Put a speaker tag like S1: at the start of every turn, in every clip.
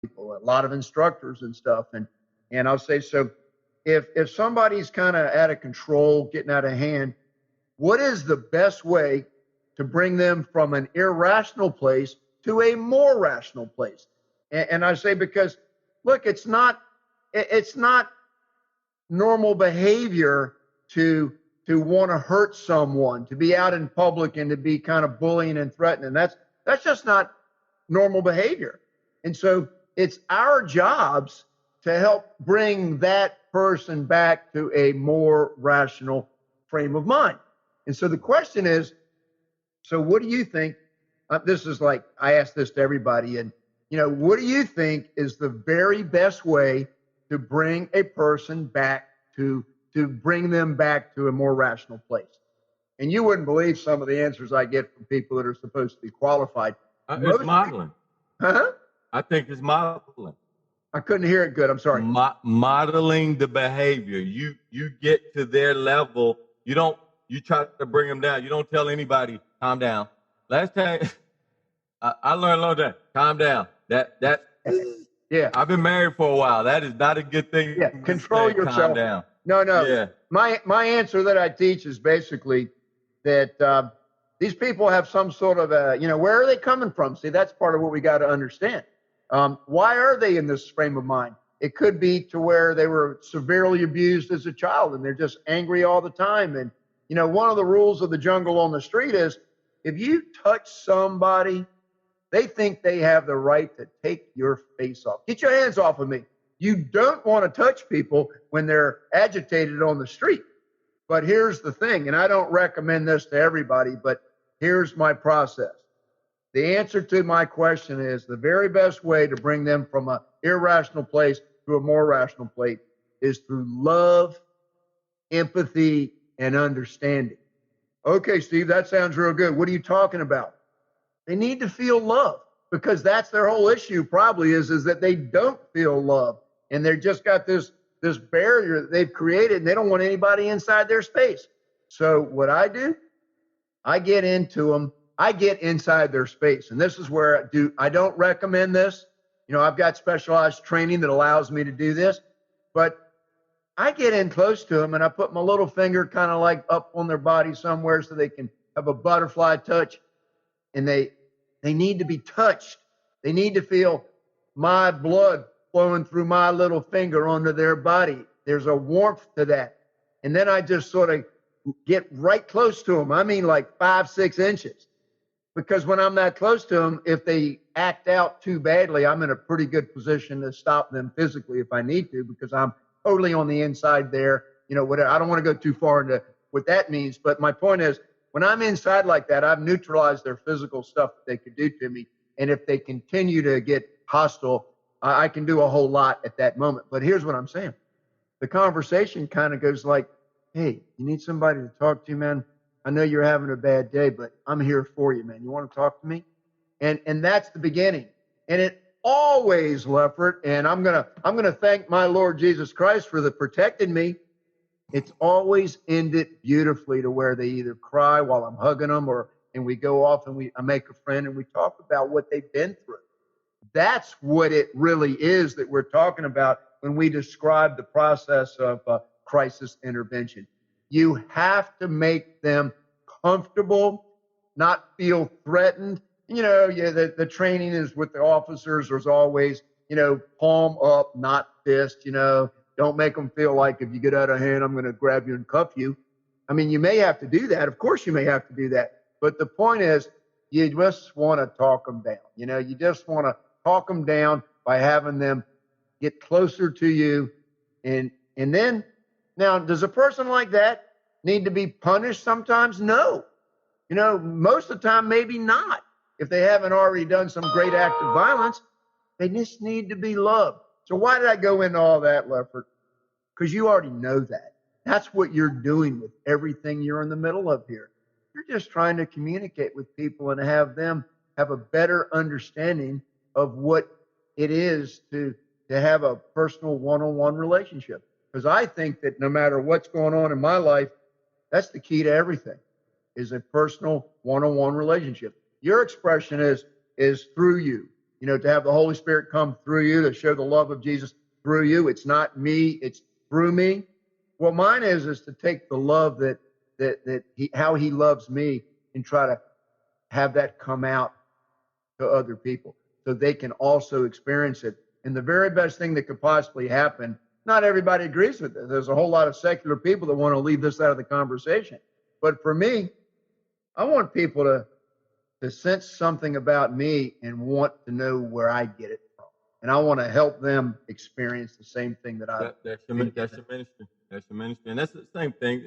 S1: people, a lot of instructors and stuff. And I'll say, so if somebody's kind of out of control, getting out of hand, what is the best way to bring them from an irrational place to a more rational place? And I say, because look, it's not normal behavior to want to hurt someone, to be out in public and to be kind of bullying and threatening. That's just not normal behavior. And so it's our jobs to help bring that person back to a more rational frame of mind. And so the question is, so what do you think? This is like, I ask this to everybody, and what do you think is the very best way to bring a person back to bring them back to a more rational place? And you wouldn't believe some of the answers I get from people that are supposed to be qualified.
S2: It's modeling.
S1: Huh?
S2: I think it's modeling.
S1: I couldn't hear it good. I'm sorry.
S2: Modeling the behavior. You get to their level. You try to bring them down. You don't tell anybody, calm down. Last time I learned a long time, calm down. Yeah. I've been married for a while. That is not a good thing.
S1: Yeah. Control yourself.
S2: Calm down.
S1: No.
S2: Yeah.
S1: My answer that I teach is basically that these people have some sort of where are they coming from? See, that's part of what we got to understand. Why are they in this frame of mind? It could be to where they were severely abused as a child and they're just angry all the time. And, one of the rules of the jungle on the street is if you touch somebody, they think they have the right to take your face off. Get your hands off of me. You don't want to touch people when they're agitated on the street. But here's the thing, and I don't recommend this to everybody, but here's my process. The answer to my question is the very best way to bring them from an irrational place to a more rational place is through love, empathy, and understanding. Okay, Steve, that sounds real good. What are you talking about? They need to feel love, because that's their whole issue probably is that they don't feel love. And they've just got this barrier that they've created, and they don't want anybody inside their space. So what I do, I get into them. I get inside their space. And this is where I don't recommend this. I've got specialized training that allows me to do this, but I get in close to them and I put my little finger kind of like up on their body somewhere so they can have a butterfly touch. And they need to be touched. They need to feel my blood flowing through my little finger onto their body. There's a warmth to that. And then I just sort of get right close to them. I mean, like 5-6 inches. Because when I'm that close to them, if they act out too badly, I'm in a pretty good position to stop them physically if I need to, because I'm totally on the inside there. Whatever. I don't want to go too far into what that means. But my point is, when I'm inside like that, I've neutralized their physical stuff that they could do to me. And if they continue to get hostile, I can do a whole lot at that moment. But here's what I'm saying. The conversation kind of goes like, hey, you need somebody to talk to, man? I know you're having a bad day, but I'm here for you, man. You want to talk to me? And that's the beginning. And it always, Lefford, and I'm gonna thank my Lord Jesus Christ for protecting me. It's always ended beautifully to where they either cry while I'm hugging them, and we go off and I make a friend and we talk about what they've been through. That's what it really is that we're talking about when we describe the process of crisis intervention. You have to make them comfortable, not feel threatened. The training is with the officers. There's always, palm up, not fist. Don't make them feel like if you get out of hand, I'm going to grab you and cuff you. I mean, you may have to do that. Of course, you may have to do that. But the point is, you just want to talk them down. You just want to talk them down by having them get closer to you. And then, now, does a person like that need to be punished sometimes? No. Most of the time, maybe not. If they haven't already done some great act of violence, they just need to be loved. So why did I go into all that, Lefford? Because you already know that. That's what you're doing with everything you're in the middle of here. You're just trying to communicate with people and have them have a better understanding of what it is to have a personal one-on-one relationship. Because I think that no matter what's going on in my life, that's the key to everything, is a personal one-on-one relationship. Your expression is through you. to have the Holy Spirit come through you to show the love of Jesus through you. It's not me, it's through me. What mine is to take the love how he loves me and try to have that come out to other people so they can also experience it. And the very best thing that could possibly happen, not everybody agrees with it. There's a whole lot of secular people that want to leave this out of the conversation. But for me, I want people to sense something about me and want to know where I get it from. And I want to help them experience the same thing that I've
S2: that's your ministry. That's your ministry. And that's the same thing.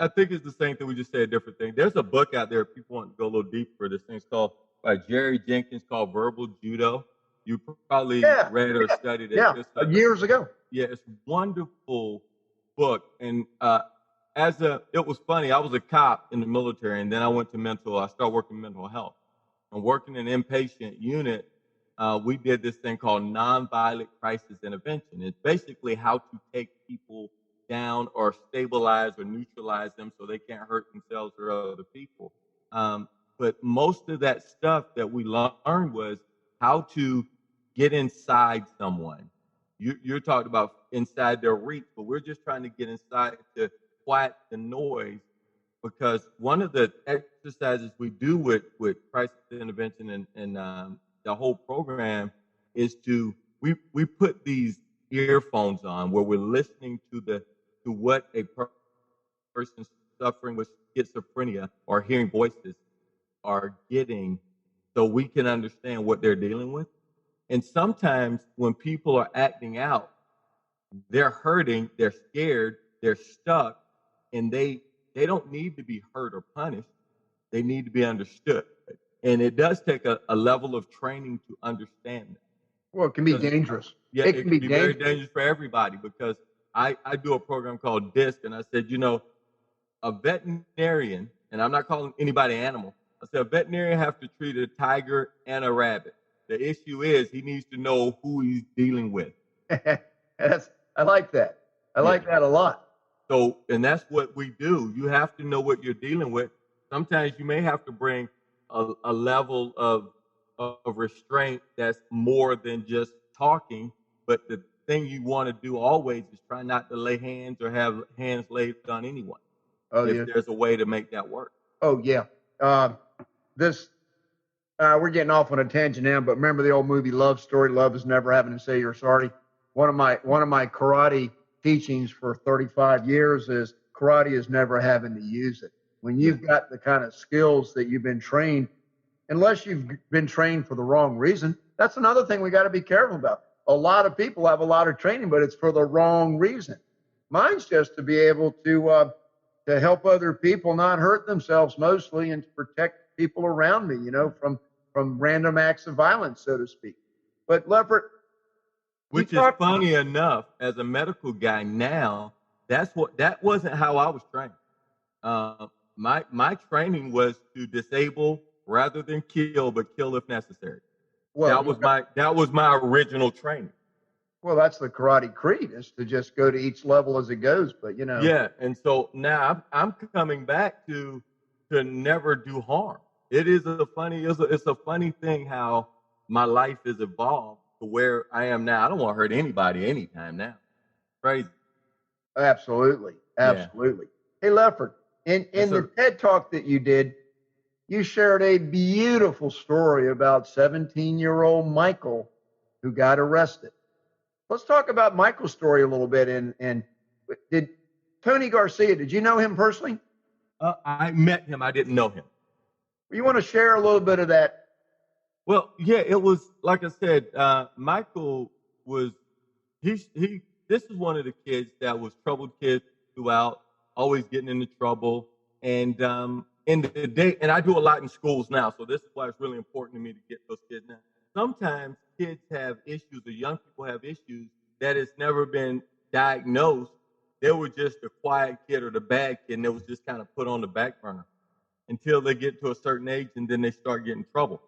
S2: I think it's the same thing. We just say a different thing. There's a book out there. If people want to go a little deeper. This thing's called by Jerry Jenkins called Verbal Judo. You probably read or studied it.
S1: Yeah, years ago.
S2: Yeah, it's a wonderful book. And it was funny. I was a cop in the military, and then I started working in mental health. And working in an inpatient unit, we did this thing called nonviolent crisis intervention. It's basically how to take people down or stabilize or neutralize them so they can't hurt themselves or other people. But most of that stuff that we learned was how to get inside someone. You're talking about inside their reach, but we're just trying to get inside to quiet the noise, because one of the exercises we do with crisis intervention and the whole program is we put these earphones on where we're listening to what a person suffering with schizophrenia or hearing voices are getting, so we can understand what they're dealing with. And sometimes when people are acting out, they're hurting, they're scared, they're stuck, and they don't need to be hurt or punished. They need to be understood. And it does take a level of training to understand that.
S1: Well, it can be dangerous.
S2: Yeah, it can be very dangerous for everybody, because I do a program called DISC, and I said, a veterinarian, and I'm not calling anybody animal, I said a veterinarian have to treat a tiger and a rabbit. The issue is he needs to know who he's dealing with.
S1: I like that. I like that a lot.
S2: So, and that's what we do. You have to know what you're dealing with. Sometimes you may have to bring a level of restraint that's more than just talking, but the thing you want to do always is try not to lay hands or have hands laid on anyone. If there's a way to make that work.
S1: Oh, yeah. We're getting off on a tangent now, but remember the old movie Love Story, Love is Never Having to Say You're Sorry? One of my karate teachings for 35 years is karate is never having to use it. When you've got the kind of skills that you've been trained, unless you've been trained for the wrong reason, that's another thing we got to be careful about. A lot of people have a lot of training, but it's for the wrong reason. Mine's just to be able to help other people not hurt themselves mostly, and to protect people around me, from random acts of violence, so to speak. But Lefford,
S2: which is funny enough, as a medical guy now, that wasn't how I was trained. My training was to disable rather than kill, but kill if necessary. Well, that was my original training.
S1: Well, that's the karate creed, is to just go to each level as it goes. But
S2: Yeah, and so now I'm coming back to never do harm. It's a funny thing how my life has evolved to where I am now. I don't want to hurt anybody anytime now. Crazy.
S1: Absolutely. Yeah. Hey, Lefford, in the TED Talk that you did, you shared a beautiful story about 17-year-old Michael who got arrested. Let's talk about Michael's story a little bit. And did Tony Garcia, did you know him personally?
S2: I met him. I didn't know him.
S1: You want to share a little bit of that?
S2: Well, yeah, it was, like I said, Michael was, this is one of the kids that was troubled kid throughout, always getting into trouble. And in the day, and I do a lot in schools now, so this is why it's really important to me to get those kids now. Sometimes kids have issues, or young people have issues that has never been diagnosed. They were just a quiet kid or the bad kid, and it was just kind of put on the back burner until they get to a certain age, and then they start getting trouble.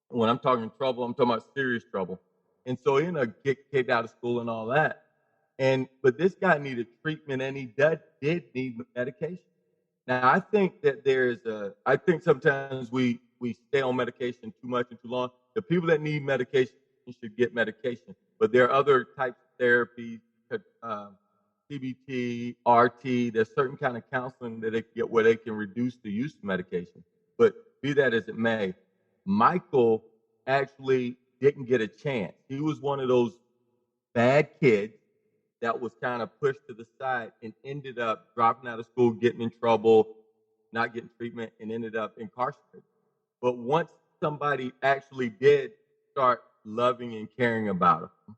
S2: When I'm talking trouble, I'm talking about serious trouble. And so he get kicked out of school and all that. But this guy needed treatment, and he did need medication. Now, I think that I think sometimes we stay on medication too much and too long. The people that need medication should get medication, but there are other types of therapies, CBT, RT. There's certain kind of counseling that they can get where they can reduce the use of medication. But be that as it may, Michael actually didn't get a chance. He was one of those bad kids that was kind of pushed to the side and ended up dropping out of school, getting in trouble, not getting treatment, and ended up incarcerated. But once somebody actually did start loving and caring about him,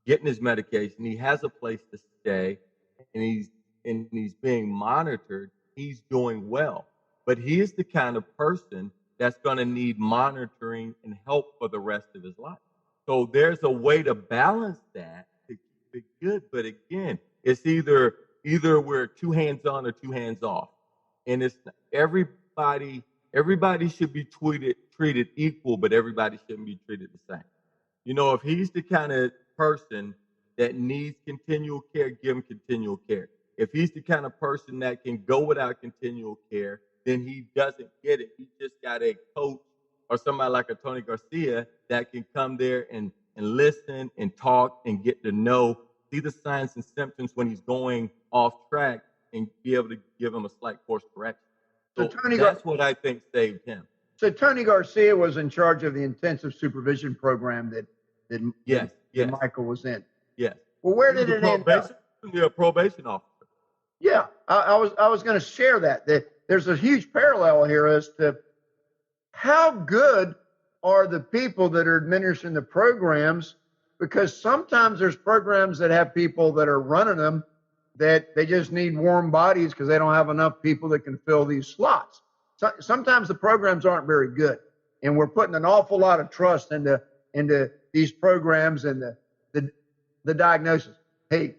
S2: getting his medication, he has a place to stay, and he's being monitored, he's doing well. But he is the kind of person that's going to need monitoring and help for the rest of his life. So there's a way to balance that to keep it good. But again, it's either we're two hands on or two hands off. And it's everybody should be treated equal, but everybody shouldn't be treated the same. You know, if he's the kind of person that needs continual care, give him continual care. If he's the kind of person that can go without continual care, then he doesn't get it. He just got a coach or somebody like a Tony Garcia that can come there and listen and talk and get to know, see the signs and symptoms when he's going off track and be able to give him a slight course correction. So that's what I think saved him.
S1: So Tony Garcia was in charge of the intensive supervision program that Michael was in.
S2: Yes.
S1: Well, where did it end up?
S2: A probation officer.
S1: Yeah, I was going to share that there's a huge parallel here as to how good are the people that are administering the programs, because sometimes there's programs that have people that are running them that they just need warm bodies because they don't have enough people that can fill these slots. So, sometimes the programs aren't very good, and we're putting an awful lot of trust into these programs and the diagnosis. Hey,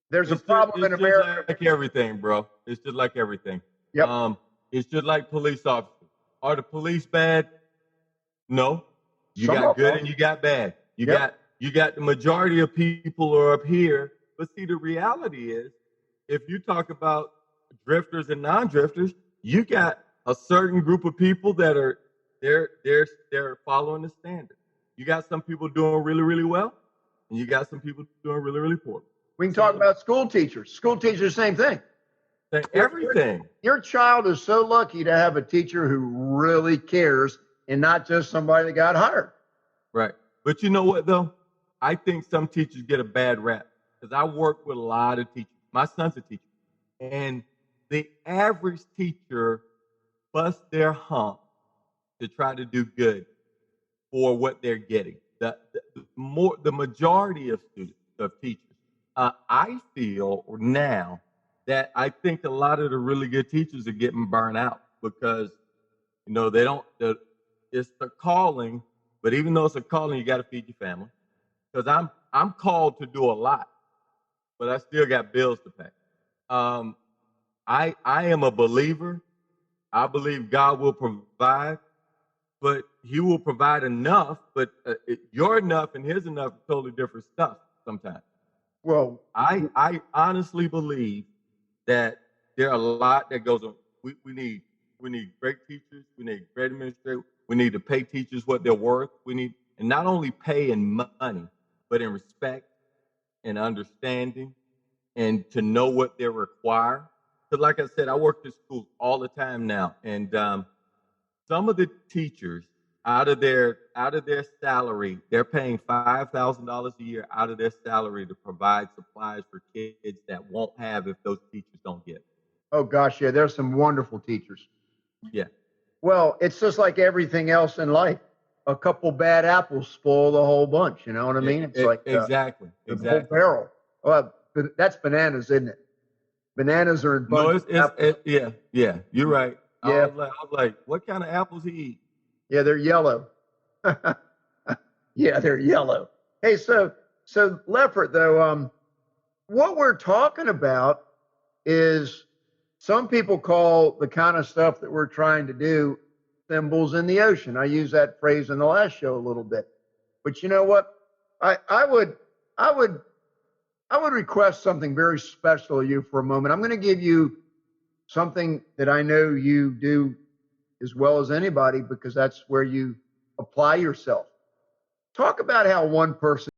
S1: there's a problem in America.
S2: It's just like everything, bro. It's just like everything.
S1: Yep.
S2: It's just like police officers. Are the police bad? No. You
S1: Some
S2: got good and you got bad. You got the majority of people are up here. But see, the reality is, if you talk about drifters and non-drifters, you got a certain group of people that are they're following the standard. You got some people doing really, really well, and you got some people doing really, really poorly.
S1: We can talk about school teachers. School teachers, same thing.
S2: Everything.
S1: Your child is so lucky to have a teacher who really cares and not just somebody that got hired.
S2: Right. But you know what, though? I think some teachers get a bad rap, because I work with a lot of teachers. My son's a teacher. And the average teacher busts their hump to try to do good for what they're getting. The majority of teachers, I feel now that I think a lot of the really good teachers are getting burned out because, you know, it's a calling, but even though it's a calling, you got to feed your family. Because I'm called to do a lot, but I still got bills to pay. I am a believer. I believe God will provide, but He will provide enough. But your enough and His enough is totally different stuff sometimes.
S1: Well,
S2: I honestly believe that there are a lot that goes on. We need great teachers. We need great administrators. We need to pay teachers what they're worth. We need, and not only pay in money, but in respect and understanding, and to know what they require. Because like I said, I work in schools all the time now, and some of the teachers out of their salary, they're paying $5,000 a year out of their salary to provide supplies for kids that won't have if those teachers don't get it.
S1: Oh gosh, yeah, there's some wonderful teachers.
S2: Yeah.
S1: Well, it's just like everything else in life. A couple bad apples spoil the whole bunch. You know what I mean? It's like
S2: exactly.
S1: The whole barrel. Well, that's bananas, isn't it? Bananas are in bunches.
S2: No, yeah. You're right.
S1: Yeah.
S2: I was like, what kind of apples he eat?
S1: Yeah, they're yellow. Yeah, they're yellow. Hey, so Lefford, though, what we're talking about is some people call the kind of stuff that we're trying to do thimbles in the ocean. I used that phrase in the last show a little bit. But you know what? I would request something very special of you for a moment. I'm going to give you something that I know you do as well as anybody, because that's where you apply yourself. Talk about how one person